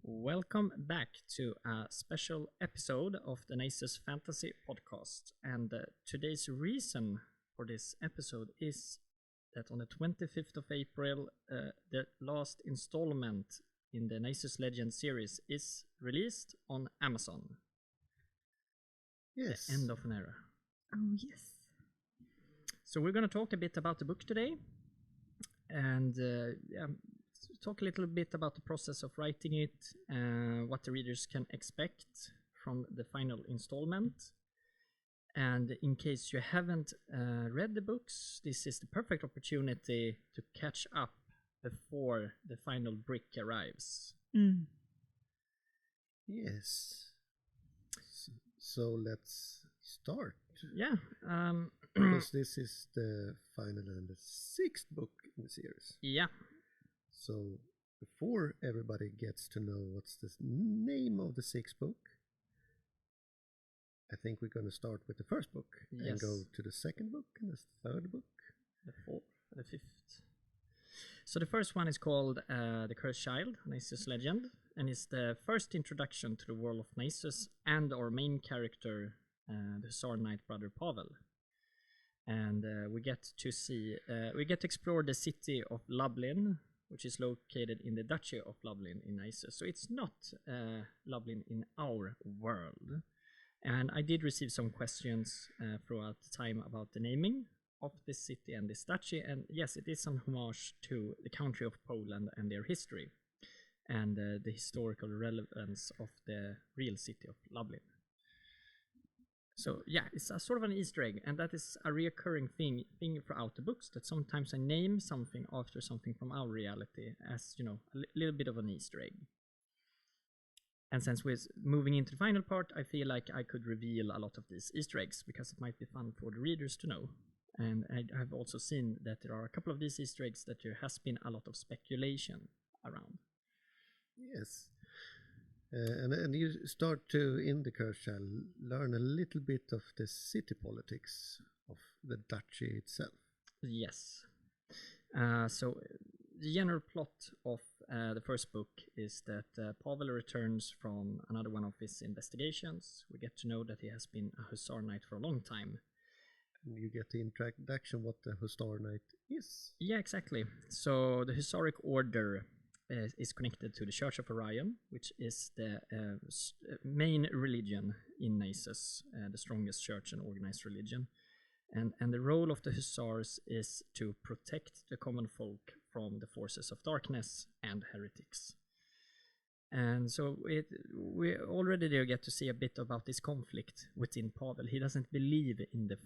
Welcome back to a special episode of the Naissus Fantasy Podcast. And today's reason for this episode is that on the 25th of April, the last installment in the Naissus Legend series is released on Amazon. Yes. The end of an era. Oh, yes. So we're going to talk a bit about the book today. And talk a little bit about the process of writing it, what the readers can expect from the final installment. And in case you haven't read the books, this is the perfect opportunity to catch up before the final brick arrives. Yes. So let's start. Yeah. Because this is the final and the sixth book in the series. Yeah. So before everybody gets to know what's the name of the sixth book, I think we're going to start with the first book and go to the second book and the third book. The fourth, the fifth. So the first one is called The Cursed Child, Naissus Legend, and it's the first introduction to the world of Naissus and our main character, the Hussar Knight brother Pavel. And we get to explore the city of Lublin, which is located in the Duchy of Lublin in Naissus. So it's not Lublin in our world. And I did receive some questions throughout the time about the naming of this city and this duchy. And yes, it is an homage to the country of Poland and their history and the historical relevance of the real city of Lublin. So yeah, it's a sort of an Easter egg, and that is a recurring thing throughout the books, that sometimes I name something after something from our reality as, a little bit of an Easter egg. And since we're moving into the final part, I feel like I could reveal a lot of these Easter eggs, because it might be fun for the readers to know. And I've also seen that there are a couple of these Easter eggs that there has been a lot of speculation around. Yes. And you start to, in The Cursed Child, learn a little bit of the city politics of the duchy itself. Yes. So the general plot of the first book is that Pavel returns from another one of his investigations. We get to know that he has been a Hussar Knight for a long time. And you get the introduction what the Hussar Knight is. Yeah, exactly. So the Hussaric Order is connected to the Church of Orion, which is the main religion in Naissus, the strongest church and organized religion. And the role of the Hussars is to protect the common folk from the forces of darkness and heretics. And so we already there get to see a bit about this conflict within Pavel. He doesn't believe in the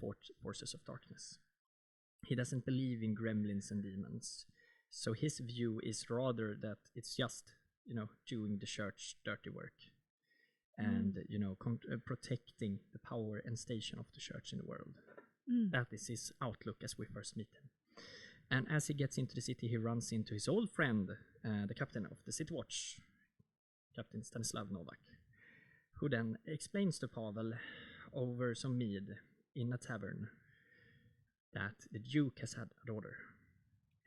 forces of darkness. He doesn't believe in gremlins and demons. So his view is rather that it's just, doing the church dirty work and, protecting the power and station of the church in the world. That is his outlook as we first meet him. And as he gets into the city, he runs into his old friend, the captain of the City Watch, Captain Stanislav Novak, who then explains to Pavel over some mead in a tavern that the Duke has had a daughter,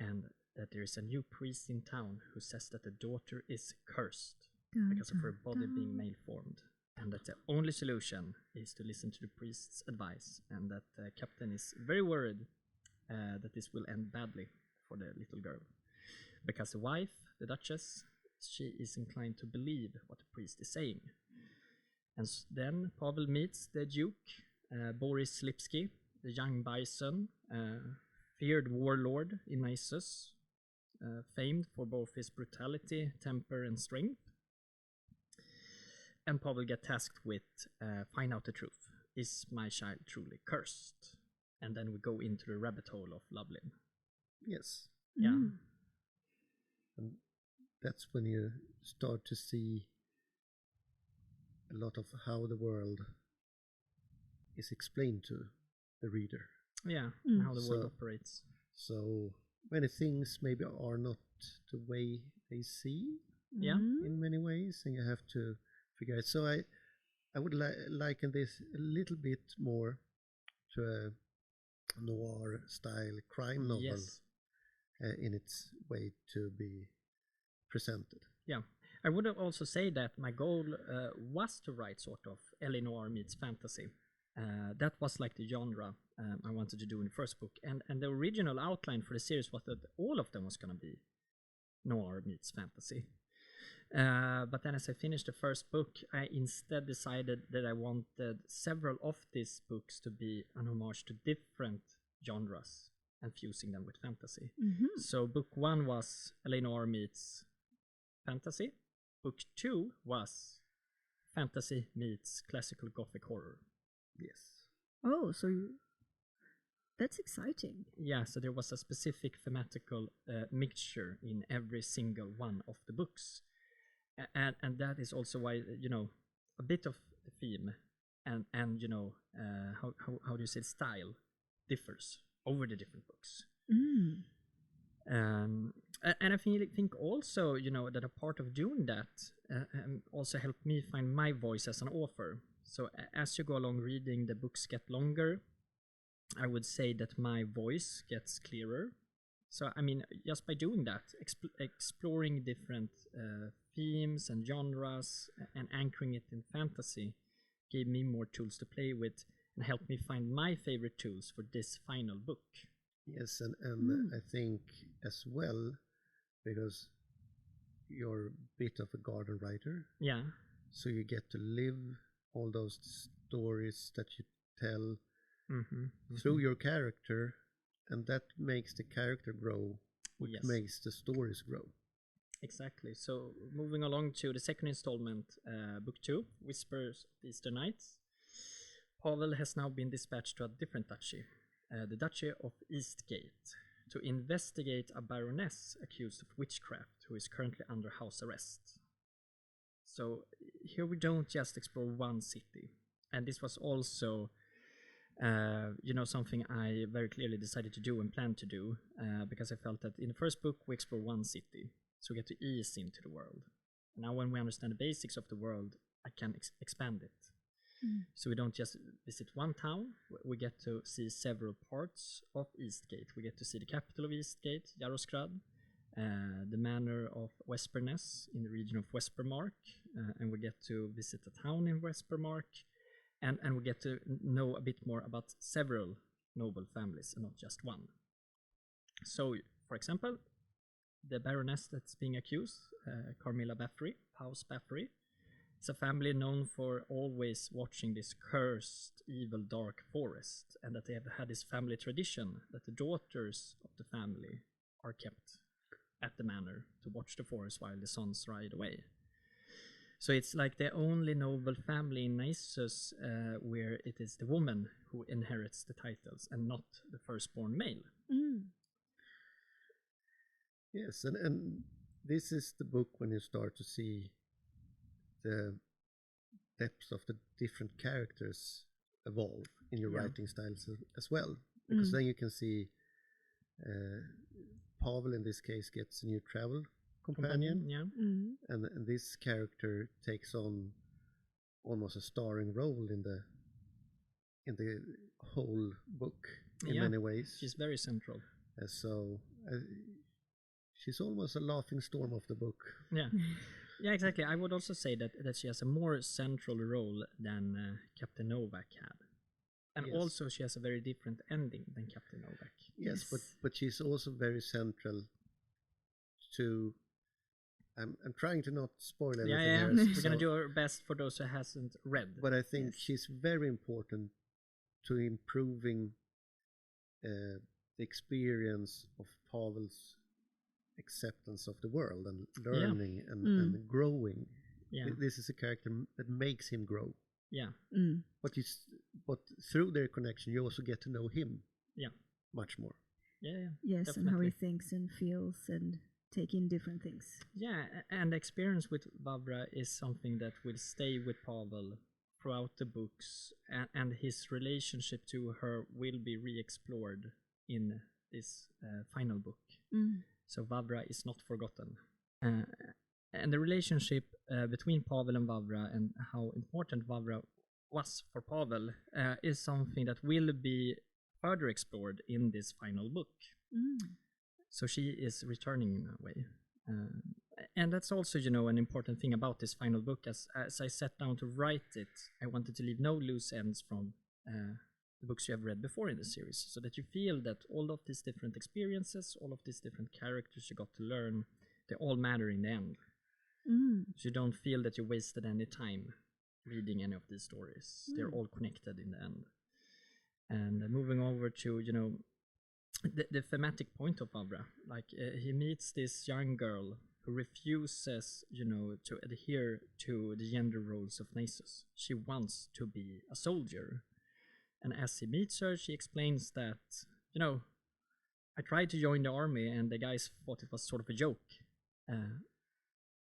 and that there is a new priest in town who says that the daughter is cursed because of her body being male-formed, and that the only solution is to listen to the priest's advice, and that the captain is very worried that this will end badly for the little girl, because the wife, the Duchess, she is inclined to believe what the priest is saying. And then Pavel meets the Duke, Boris Lipsky, the young bison, feared warlord in Naissus, famed for both his brutality, temper, and strength. And Pavel gets tasked with find out the truth. Is my child truly cursed? And then we go into the rabbit hole of Lublin. Yes. Yeah. And that's when you start to see a lot of how the world is explained to the reader. Yeah, how the world operates. So many things maybe are not the way they see in many ways, and you have to figure it. So I would liken this a little bit more to a noir style crime novel in its way to be presented. Yeah, I would also say that my goal was to write sort of Eleanor meets fantasy. That was like the genre I wanted to do in the first book, and the original outline for the series was that all of them was going to be noir meets fantasy. But then as I finished the first book, I instead decided that I wanted several of these books to be an homage to different genres and fusing them with fantasy. So book 1 was Eleanor meets fantasy. Book 2 was fantasy meets classical gothic horror. Yes. Oh, so that's exciting. Yeah, so there was a specific thematical mixture in every single one of the books. And that is also why, a bit of the theme and how do you say style differs over the different books. And I think also, that a part of doing that also helped me find my voice as an author. So as you go along reading, the books get longer. I would say that my voice gets clearer. So, I mean, just by doing that, exploring different themes and genres and anchoring it in fantasy gave me more tools to play with and helped me find my favorite tools for this final book. Yes, and I think as well, because you're a bit of a garden writer. Yeah. So you get to live all those stories that you tell through your character, and that makes the character grow, which makes the stories grow. Exactly. So moving along to the second installment, book 2, Whispers of the Eastern Nights. Pavel has now been dispatched to a different duchy, the Duchy of Eastgate, to investigate a baroness accused of witchcraft who is currently under house arrest. So here we don't just explore one city, and this was also something I very clearly decided to do and planned to do, because I felt that in the first book we explore one city, so we get to ease into the world. Now when we understand the basics of the world, I can expand it. So we don't just visit one town, we get to see several parts of Eastgate. We get to see the capital of Eastgate, Jarosgrad, the manor of Wesperness in the region of Westpermark, and we get to visit a town in Westpermark, and we get to know a bit more about several noble families and not just one. So, for example, the baroness that's being accused, Carmilla Bathory, House Bathory, it's a family known for always watching this cursed, evil, dark forest, and that they have had this family tradition that the daughters of the family are kept at the manor to watch the forest while the sons ride away. So it's like the only noble family in Naissus where it is the woman who inherits the titles and not the firstborn male. Yes, and this is the book when you start to see the depth of the different characters evolve in your writing styles as well. Because then you can see Pavel in this case gets a new travel companion, and this character takes on almost a starring role in the whole book in many ways. She's very central. So she's almost a laughing storm of the book. Yeah, exactly. I would also say that she has a more central role than Captain Novak had. And also she has a very different ending than Captain Novak. Yes, but she's also very central to... I'm trying to not spoil anything here. We're going to do our best for those who hasn't read. But I think she's very important to improving the experience of Pavel's acceptance of the world and learning and growing. This is a character that makes him grow. But through their connection you also get to know him much more. Yes, definitely. and how he thinks and feels and take in different things. And the experience with Vavra is something that will stay with Pavel throughout the books, and his relationship to her will be re-explored in this final book. So Vavra is not forgotten. And the relationship between Pavel and Vavra and how important Vavra was for Pavel is something that will be further explored in this final book. So she is returning in a way. And that's also, an important thing about this final book. As I sat down to write it, I wanted to leave no loose ends from the books you have read before in the series, so that you feel that all of these different experiences, all of these different characters you got to learn, they all matter in the end. So you don't feel that you wasted any time reading any of these stories. They're all connected in the end. And moving over to, the thematic point of Vavra, like he meets this young girl who refuses, to adhere to the gender roles of Naissus. She wants to be a soldier. And as he meets her, she explains that, I tried to join the army and the guys thought it was sort of a joke.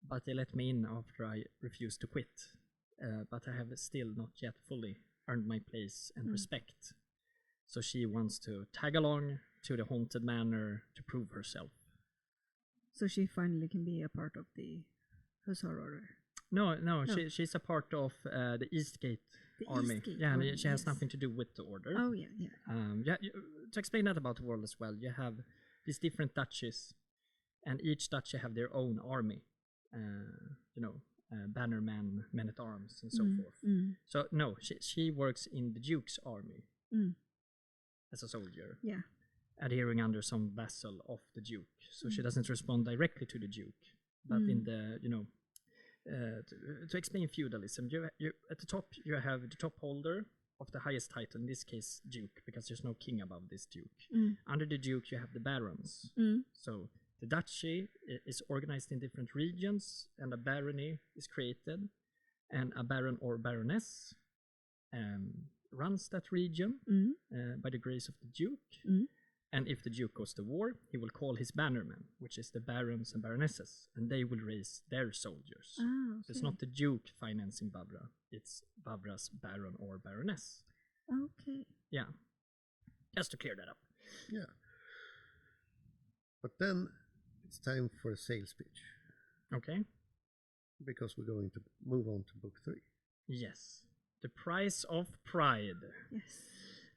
But they let me in after I refused to quit. But I have still not yet fully earned my place and respect. So she wants to tag along to the haunted manor to prove herself. So she finally can be a part of the Hussar Order. No. She's a part of the Eastgate army. And she has nothing to do with the order. Oh, yeah. To explain that about the world as well, you have these different duchies, and each duchy have their own army. Bannermen, men-at-arms, and so forth. So no, she works in the Duke's army as a soldier. Yeah. Adhering under some vassal of the Duke. So she doesn't respond directly to the Duke, but in the, to explain feudalism, you at the top you have the top holder of the highest title, in this case Duke, because there's no king above this Duke. Under the Duke you have the barons. So the duchy is organized in different regions, and a barony is created, and a baron or baroness runs that region by the grace of the Duke. And if the Duke goes to war, he will call his bannermen, which is the barons and baronesses, and they will raise their soldiers. Okay. So it's not the Duke financing Vavra, it's Vavra's baron or baroness. Okay. Yeah. Just to clear that up. Yeah. But then it's time for a sales pitch. Okay. Because we're going to move on to book 3. Yes. The Price of Pride. Yes.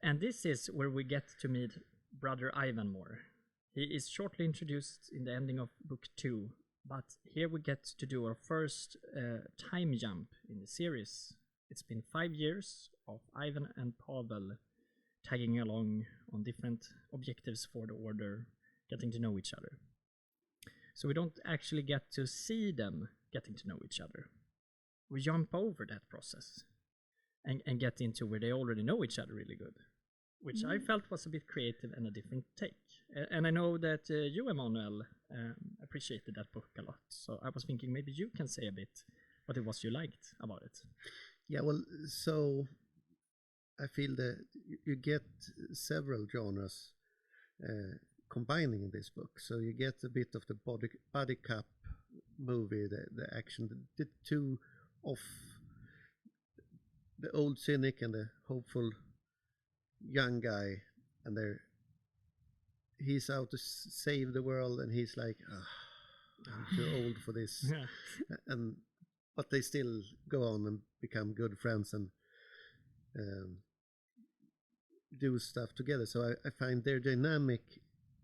And this is where we get to meet Brother Ivan more. He is shortly introduced in the ending of book 2, but here we get to do our first time jump in the series. It's been 5 years of Ivan and Pavel tagging along on different objectives for the order, getting to know each other. So we don't actually get to see them getting to know each other. We jump over that process and get into where they already know each other really good, which I felt was a bit creative and a different take. And I know that you, Emanuel, appreciated that book a lot. So I was thinking maybe you can say a bit what it was you liked about it. Yeah, well, so I feel that you get several genres combining in this book. So you get a bit of the body cop movie, the action, the two of the old cynic and the hopeful young guy, and he's out to save the world, and he's like, I'm too old for this. But they still go on and become good friends and do stuff together. So I find their dynamic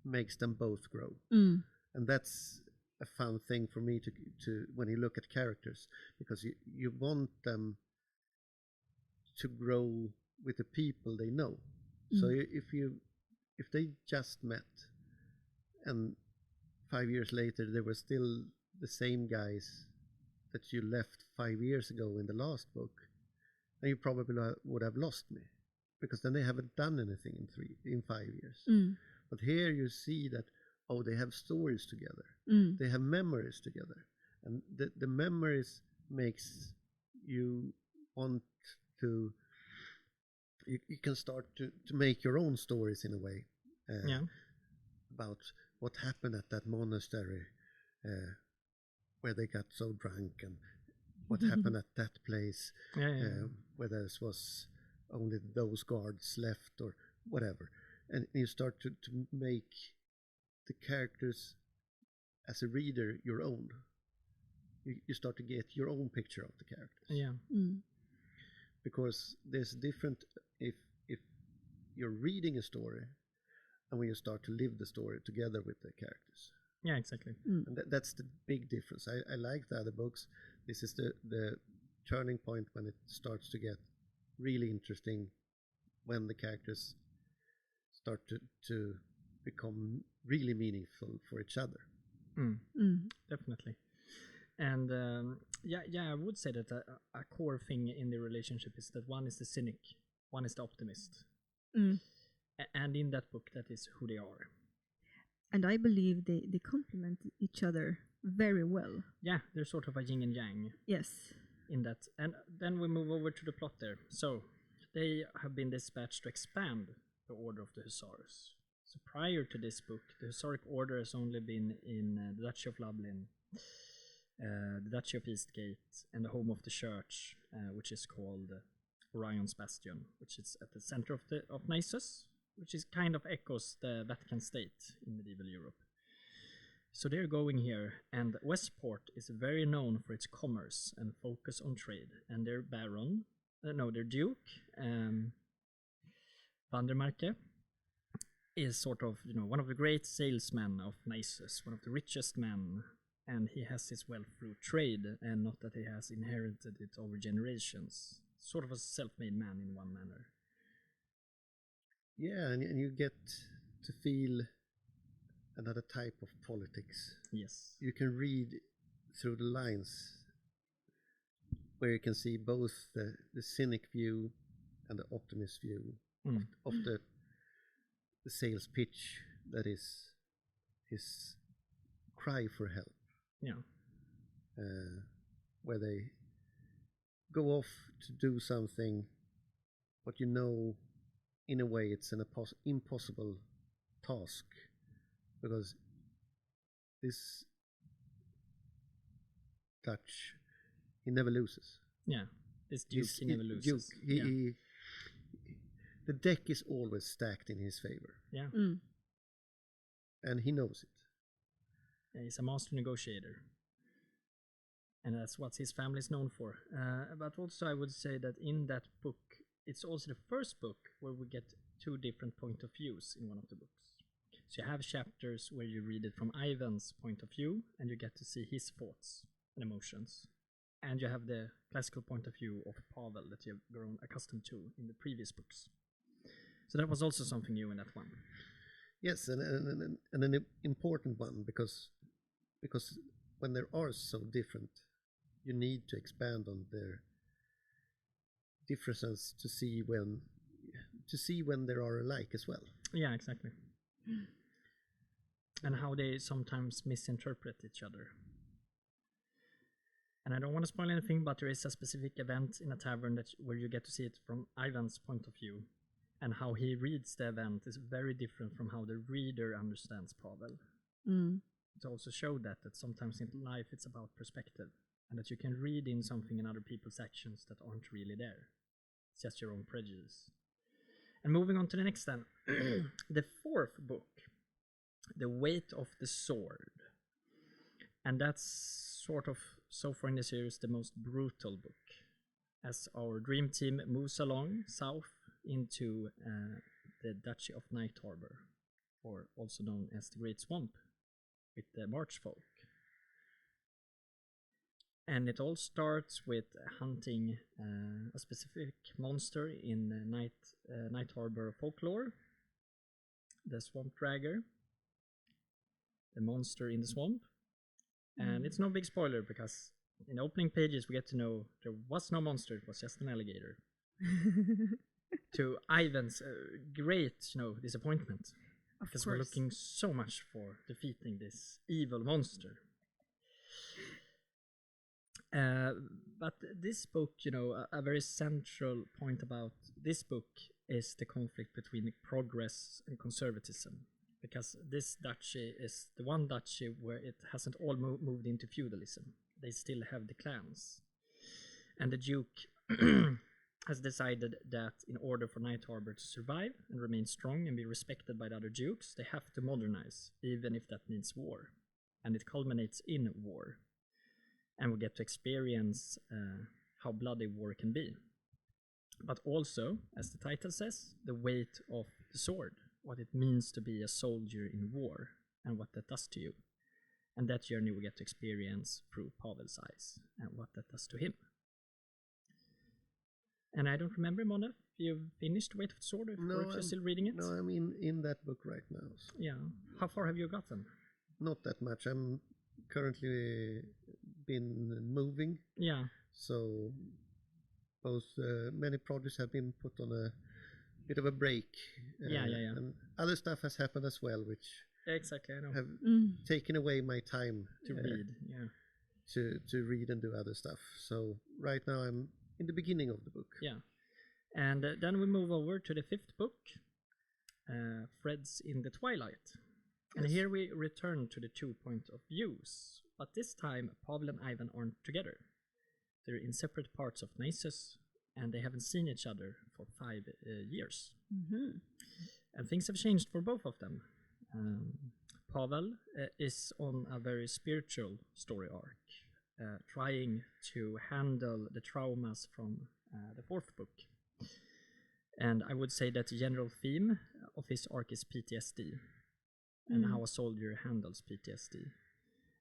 makes them both grow, and that's a fun thing for me to when you look at characters, because you want them to grow with the people they know. So if they just met and 5 years later they were still the same guys that you left 5 years ago in the last book, then you probably would have lost me, because then they haven't done anything in 5 years. But here you see that, they have stories together, they have memories together, and the memories makes you want to, you can start to make your own stories in a way, about what happened at that monastery where they got so drunk, and what happened at that place where there was only those guards left or whatever. And you start to make the characters as a reader your own. You start to get your own picture of the characters. Because there's different if you're reading a story and when you start to live the story together with the characters. Yeah, exactly. And that's the big difference. I like the other books. This is the turning point when it starts to get really interesting, when the characters start to become really meaningful for each other. Definitely. And I would say that a core thing in the relationship is that one is the cynic, one is the optimist. And in that book, that is who they are. And I believe they complement each other very well. Yeah, they're sort of a yin and yang. Yes. In that. And then we move over to the plot there. So they have been dispatched to expand the Order of the Hussars. So prior to this book, the Hussaric Order has only been in the Duchy of Lublin, the Duchy of Eastgate, and the home of the church, which is called Orion's Bastion, which is at the center of Naissus, which is kind of echoes the Vatican State in medieval Europe. So they're going here, and Westport is very known for its commerce and focus on trade. And their their Duke, Van der Marke, is sort of one of the great salesmen of Naissus, one of the richest men, and he has his wealth through trade, and not that he has inherited it over generations. Sort of a self-made man in one manner. Yeah, and you get to feel another type of politics. Yes. You can read through the lines where you can see both the cynic view and the optimist view of the sales pitch that is his cry for help. Yeah. Where they go off to do something, but in a way it's an impossible task, because this Dutch, he never loses. Yeah, this Duke, he never loses. Duke, the deck is always stacked in his favor. Yeah. And he knows it. Yeah, he's a master negotiator. And that's what his family is known for. But also I would say that in that book, it's also the first book where we get two different point of views in one of the books. So you have chapters where you read it from Ivan's point of view, and you get to see his thoughts and emotions. And you have the classical point of view of Pavel that you've grown accustomed to in the previous books. So that was also something new in that one. Yes, and an important one, because when they are so different, you need to expand on their differences to see when they are alike as well. Yeah, exactly. And how they sometimes misinterpret each other. And I don't want to spoil anything, but there is a specific event in a tavern where you get to see it from Ivan's point of view. And how he reads the event is very different from how the reader understands Pavel. To also show that sometimes in life it's about perspective, and that you can read in something in other people's actions that aren't really there. It's just your own prejudice. And moving on to the next then. The fourth book, The Weight of the Sword. And that's sort of, so far in the series, the most brutal book. As our dream team moves along south into the Duchy of Night Harbor, or also known as the Great Swamp, with the March folk. And it all starts with hunting a specific monster in Night Harbor folklore, the Swamp Dragger, the monster in the swamp. And it's no big spoiler, because in the opening pages we get to know there was no monster, it was just an alligator. To Ivan's great disappointment, because we're looking so much for defeating this evil monster. But this book, a very central point about this book is the conflict between progress and conservatism, because this duchy is the one duchy where it hasn't all moved into feudalism. They still have the clans, and the Duke has decided that in order for Night Harbor to survive and remain strong and be respected by the other dukes, they have to modernize, even if that means war. And it culminates in war. And we get to experience how bloody war can be. But also, as the title says, the weight of the sword, what it means to be a soldier in war, and what that does to you. And that journey we get to experience through Pavel's eyes and what that does to him. And I don't remember, Mona, if you've finished Weight of the Sword, or if you're still reading it? No, I'm in that book right now. So. Yeah. How far have you gotten? Not that much. I'm currently been moving. Yeah. So both many projects have been put on a bit of a break. Yeah. And other stuff has happened as well, which exactly, I know. have taken away my time to read. Yeah. To read and do other stuff. So right now I'm in the beginning of the book. Yeah. And then we move over to the 5th book, Threads in the Twilight. And here we return to the 2 point of views, but this time Pavel and Ivan aren't together. They're in separate parts of Naissus, and they haven't seen each other for 5 years. Mm-hmm. And things have changed for both of them. Pavel is on a very spiritual story arc, trying to handle the traumas from the 4th book. And I would say that the general theme of his arc is PTSD, and how a soldier handles PTSD.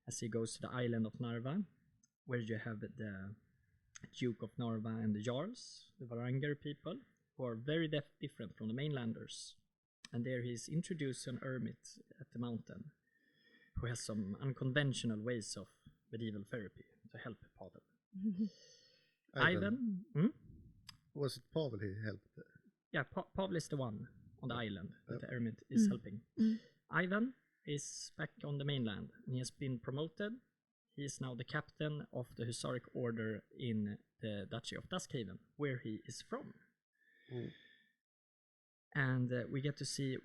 As he goes to the island of Narva, where you have the Duke of Narva and the Jarls, the Varanger people, who are very different from the mainlanders. And there he's introduced an hermit at the mountain, who has some unconventional ways of medieval therapy to help Pavel. Ivan? Was it Pavel who helped? Yeah, Pavel is the one on the island that the hermit is helping. Ivan is back on the mainland, and he has been promoted. He is now the captain of the Hussaric Order in the Duchy of Duskhaven, where he is from. And we get to see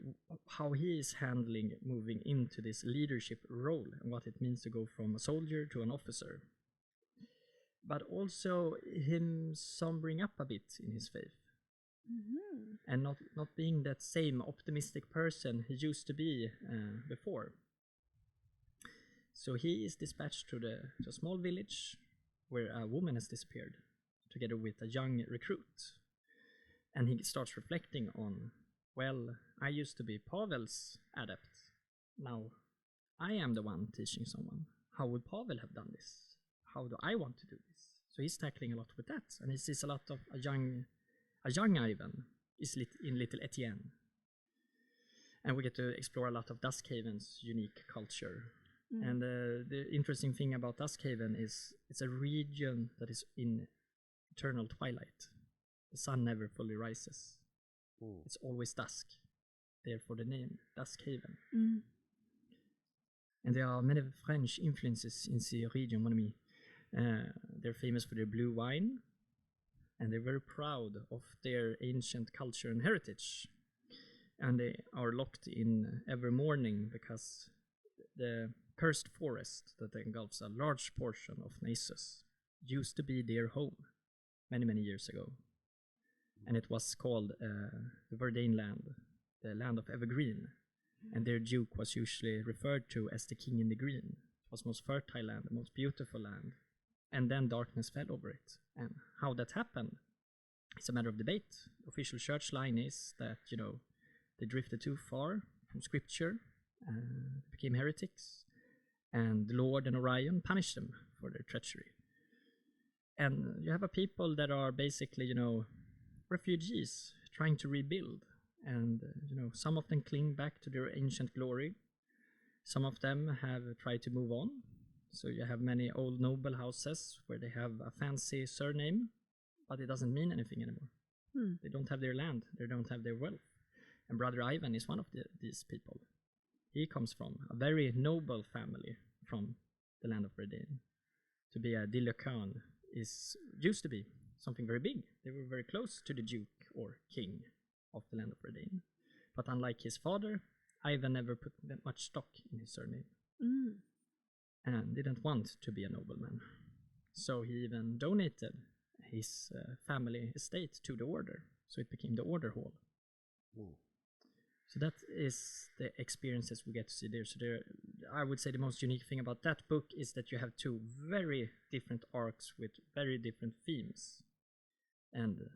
how he is handling moving into this leadership role and what it means to go from a soldier to an officer. But also him sombering up a bit in his faith. And not being that same optimistic person he used to be before. So he is dispatched to a small village where a woman has disappeared, together with a young recruit. And he starts reflecting on, well, I used to be Pavel's adept. Now I am the one teaching someone. How would Pavel have done this? How do I want to do this? So he's tackling a lot with that. And he sees a lot of a young Ivan is in little Etienne. And we get to explore a lot of Duskhaven's unique culture. And the interesting thing about Duskhaven is it's a region that is in eternal twilight. The sun never fully rises. It's always dusk. Therefore the name Duskhaven. And there are many French influences in the region. They're famous for their blue wine, and they're very proud of their ancient culture and heritage. And they are locked in every morning because the cursed forest that engulfs a large portion of Naissus used to be their home many, many years ago. And it was called the Verdane land, the land of evergreen. And their duke was usually referred to as the king in the green. It was the most fertile land, the most beautiful land. And then darkness fell over it. And how that happened is a matter of debate. The official church line is that, they drifted too far from scripture, became heretics, and the Lord and Orion punished them for their treachery. And you have a people that are basically, refugees trying to rebuild. And, some of them cling back to their ancient glory. Some of them have tried to move on. So you have many old noble houses where they have a fancy surname, but it doesn't mean anything anymore. They don't have their land. They don't have their wealth. And Brother Ivan is one of these people. He comes from a very noble family from the land of Verdane. To be a Dilecan used to be something very big. They were very close to the duke or king of the land of Verdane. But unlike his father, Ivan never put that much stock in his surname. And didn't want to be a nobleman. So he even donated his family estate to the order. So it became the order hall. So that is the experiences we get to see there. So I would say the most unique thing about that book is that you have two very different arcs with very different themes. And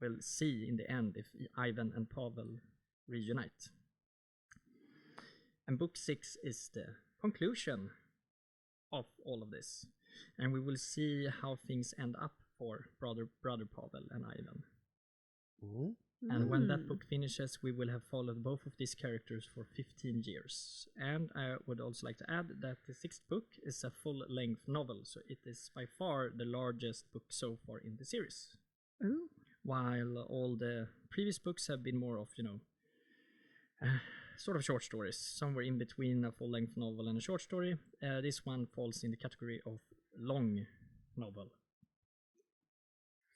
we'll see in the end if Ivan and Pavel reunite. And book 6 is the conclusion of all of this. And we will see how things end up for brother Pavel and Ivan. Mm. And when that book finishes, we will have followed both of these characters for 15 years. And I would also like to add that the 6th book is a full-length novel, so it is by far the largest book so far in the series. Oh. While all the previous books have been more of, sort of short stories, somewhere in between a full-length novel and a short story. This one falls in the category of long novel.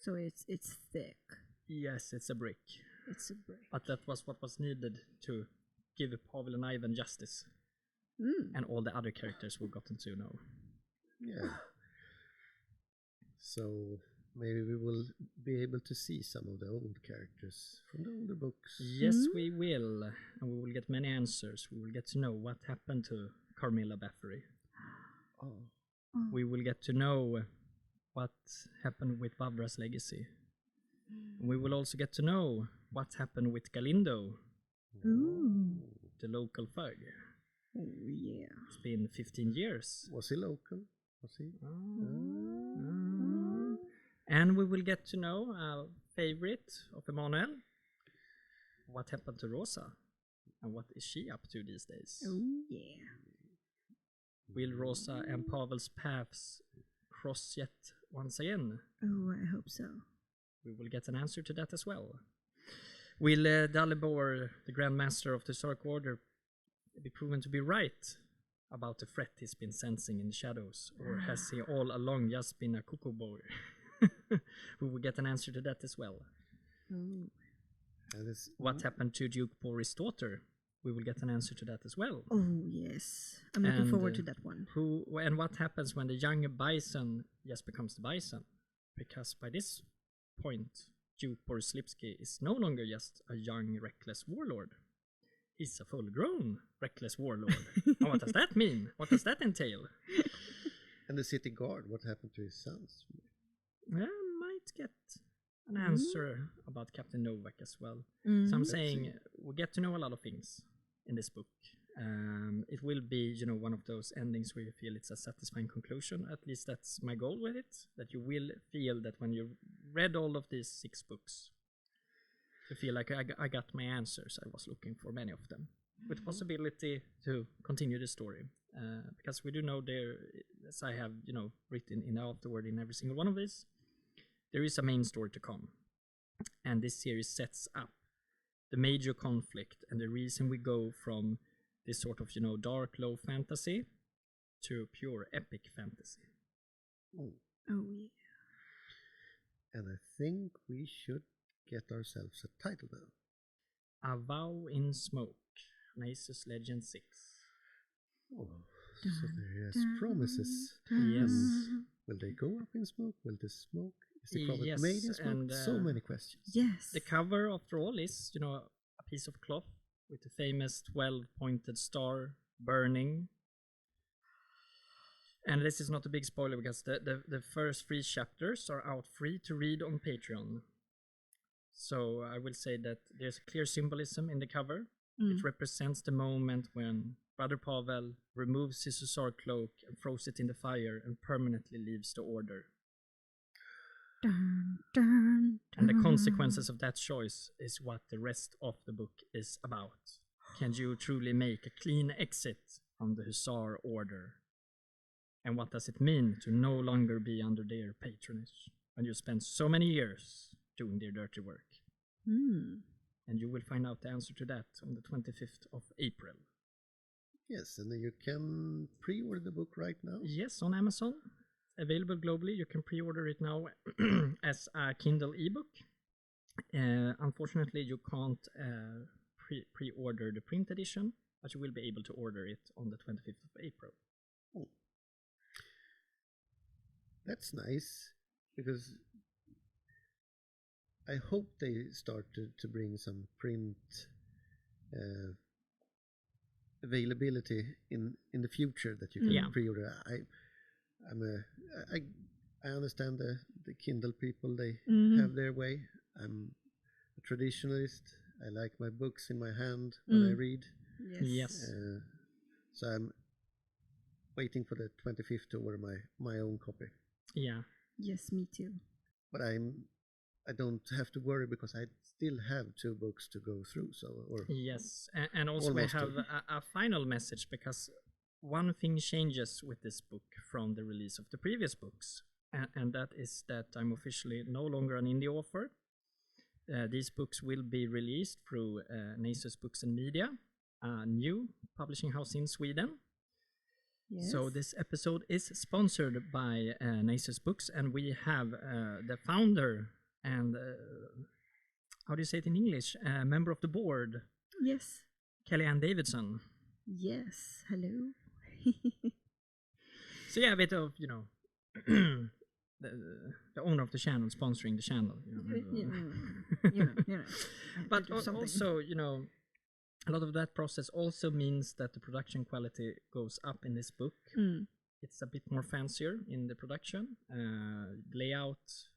So it's thick. Yes, it's a brick. It's a brick. But that was what was needed to give Pavel and Ivan justice. And all the other characters we've gotten to know. Yeah. So maybe we will be able to see some of the old characters from the older books. Yes, we will. And we will get many answers. We will get to know what happened to Carmilla Bathory. Oh. We will get to know what happened with Vavra's legacy. We will also get to know what happened with Galindo, the local thug. Oh, yeah. It's been 15 years. Was he local? Was he? And we will get to know our favorite of Emanuel. What happened to Rosa? And what is she up to these days? Oh, yeah. Will Rosa and Pavel's paths cross yet once again? Oh, I hope so. We will get an answer to that as well. Will Dalibor, the Grand Master of the Historic Order, be proven to be right about the threat he's been sensing in the shadows? Or has he all along just been a cuckoo boy? We will get an answer to that as well. Oh. What happened to Duke Boris' daughter? We will get an answer to that as well. Oh, yes. I'm looking forward to that one. And what happens when the young bison just becomes the bison? Because by this point, Duke Boris Lipsky is no longer just a young, reckless warlord. He's a full-grown, reckless warlord. And what does that mean? What does that entail? And the city guard, what happened to his sons? Might get an answer about Captain Novak as well. So I'm saying we get to know a lot of things in this book. It will be, one of those endings where you feel it's a satisfying conclusion. At least that's my goal with it. That you will feel that when you read all of these 6 books, you feel like I got my answers. I was looking for many of them, with possibility to continue the story. Because we do know there, as I have, written in the afterword in every single one of these, there is a main story to come. And this series sets up the major conflict and the reason we go from this sort of, dark, low fantasy to pure epic fantasy. Oh, yeah. And I think we should get ourselves a title now. A Vow in Smoke, Naissus Legend 6. Oh, so there's promises. Yes. Will they go up in smoke? Will the smoke? Is the prophet Yes, made in smoke? and, So many questions. Yes. The cover, after all, is, a piece of cloth with the famous 12-pointed star burning. And this is not a big spoiler because the first 3 chapters are out free to read on Patreon. So I will say that there's clear symbolism in the cover. It represents the moment when Brother Pavel removes his hussar cloak and throws it in the fire and permanently leaves the order. Dun, dun, And the consequences of that choice is what the rest of the book is about. Can you truly make a clean exit from the Hussar Order? And what does it mean to no longer be under their patronage when you spend so many years doing their dirty work? And you will find out the answer to that on the 25th of April. Yes, and you can pre-order the book right now. Yes, on Amazon. Available globally. You can pre-order it now as a Kindle ebook. Unfortunately, you can't pre-order the print edition, but you will be able to order it on the 25th of April. Oh. That's nice, because I hope they started to bring some print availability in the future that you can pre-order. I understand the Kindle people, they have their way. I'm a traditionalist. I like my books in my hand when I read. Yes. So waiting for the 25th to order my own copy. Yeah. Yes, me too. But I don't have to worry because I still have 2 books to go through. Yes, and also we have a final message, because one thing changes with this book from the release of the previous books, and that is that I'm officially no longer an indie author. These books will be released through Naissus Books and Media, a new publishing house in Sweden. Yes. So this episode is sponsored by Naissus Books, and we have the founder and how do you say it in English? Member of the board. Yes. Kellie-Anne Davidson. Yes. Hello. So yeah, a bit of, the owner of the channel sponsoring the channel. But also, a lot of that process also means that the production quality goes up in this book. It's a bit more fancier in the production, layout,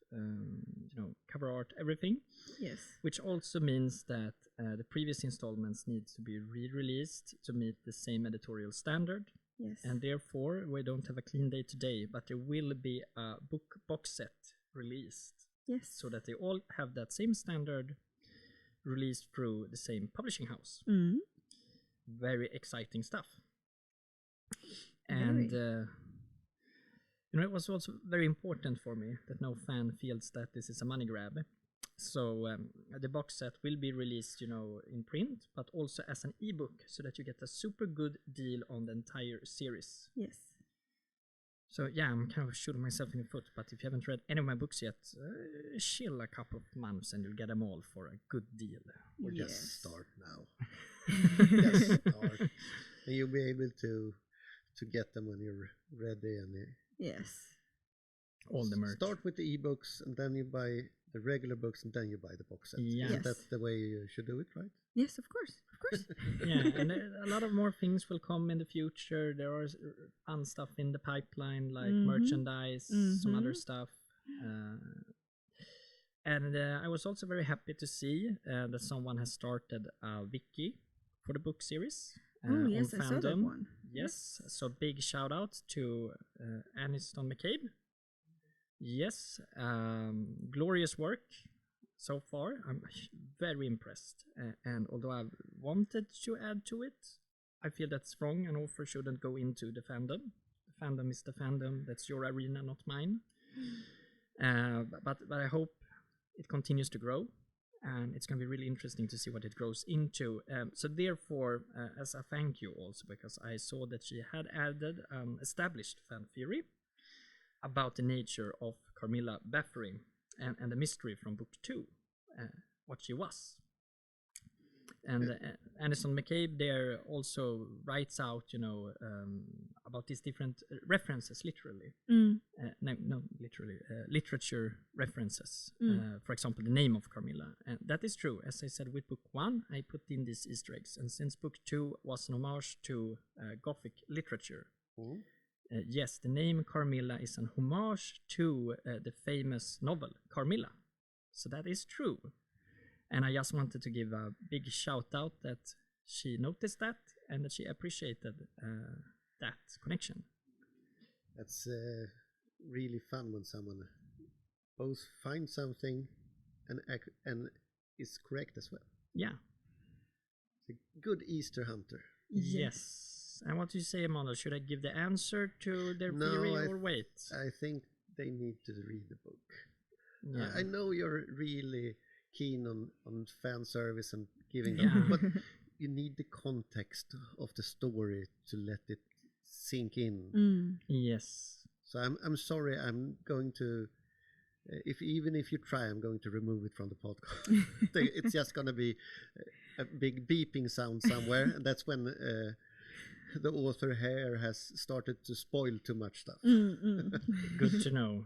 cover art, everything. Yes. Which also means that the previous installments need to be re-released to meet the same editorial standard. Yes. And therefore, we don't have a clean day today, but there will be a book box set released. Yes. So that they all have that same standard, released through the same publishing house. Very exciting stuff. And it was also very important for me that no fan feels that this is a money grab. So the box set will be released, in print, but also as an ebook, so that you get a super good deal on the entire series. Yes. So yeah, I'm kind of shooting myself in the foot, but if you haven't read any of my books yet, chill a couple of months and you'll get them all for a good deal. Or just start now. Just start. And you'll be able to get them when you're ready. And yes. All the merch. Start with the ebooks, and then you buy the regular books, and then you buy the box set. Yes. That's the way you should do it, right? Yes, of course. Of course. Yeah, and a lot of more things will come in the future. There are fun stuff in the pipeline, like merchandise, some other stuff. And I was also very happy to see that someone has started a wiki for the book series. Yes, on I saw that one. Yes, so big shout out to Aniston McCabe. Yes, glorious work so far. I'm very impressed. And although I've wanted to add to it, I feel that's wrong. An author shouldn't go into the fandom. The fandom is the fandom. That's your arena, not mine. But I hope it continues to grow. And it's going to be really interesting to see what it grows into. So therefore, as a thank you also, because I saw that she had added established fan theory about the nature of Carmilla Bathory and the mystery from book 2, what she was. And Aniston McCabe there also writes out, about these different references, literally. No, literally, literature references. For example, the name of Carmilla. And that is true. As I said, with book 1, I put in these Easter eggs. And since book 2 was an homage to Gothic literature, yes, the name Carmilla is an homage to the famous novel Carmilla. So that is true. And I just wanted to give a big shout out that she noticed that and that she appreciated that connection. That's really fun when someone both finds something and is correct as well. Yeah. It's a good Easter hunter. Yes. And what do you say, Emanuel? Should I give the answer to their theory or wait? I think they need to read the book. Yeah. I know you're really keen on fan service and giving them, but you need the context of the story to let it sink in. Yes. So I'm sorry. I'm going to, if you try, I'm going to remove it from the podcast. It's just going to be a big beeping sound somewhere, and that's when the author here has started to spoil too much stuff. Good to know.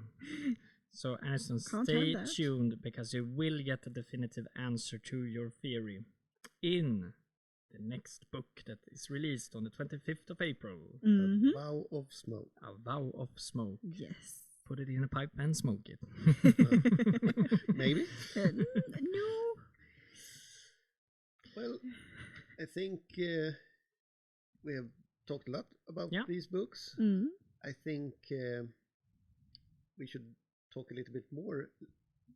So, Aniston, stay tuned, because you will get a definitive answer to your theory in the next book that is released on the 25th of April. A Vow of Smoke. A Vow of Smoke. Yes. Put it in a pipe and smoke it. Maybe? No. Well, I think we have talked a lot about these books. I think we should talk a little bit more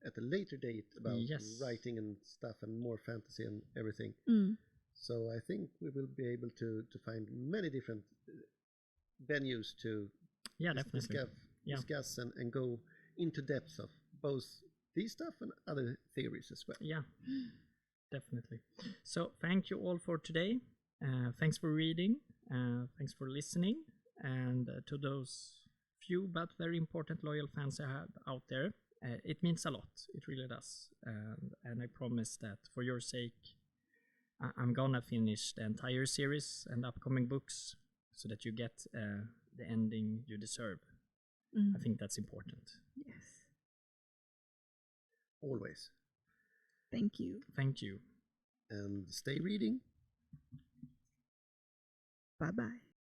at a later date about writing and stuff and more fantasy and everything. So I think we will be able to find many different venues to discuss and go into depths of both these stuff and other theories as well. Yeah, definitely. So thank you all for today. Thanks for reading. Thanks for listening. And to those few but very important loyal fans I have out there, it means a lot. It really does. And I promise that for your sake, I'm gonna finish the entire series and upcoming books so that you get the ending you deserve. I think that's important. Yes. Always. Thank you. Thank you. And stay reading. Bye-bye.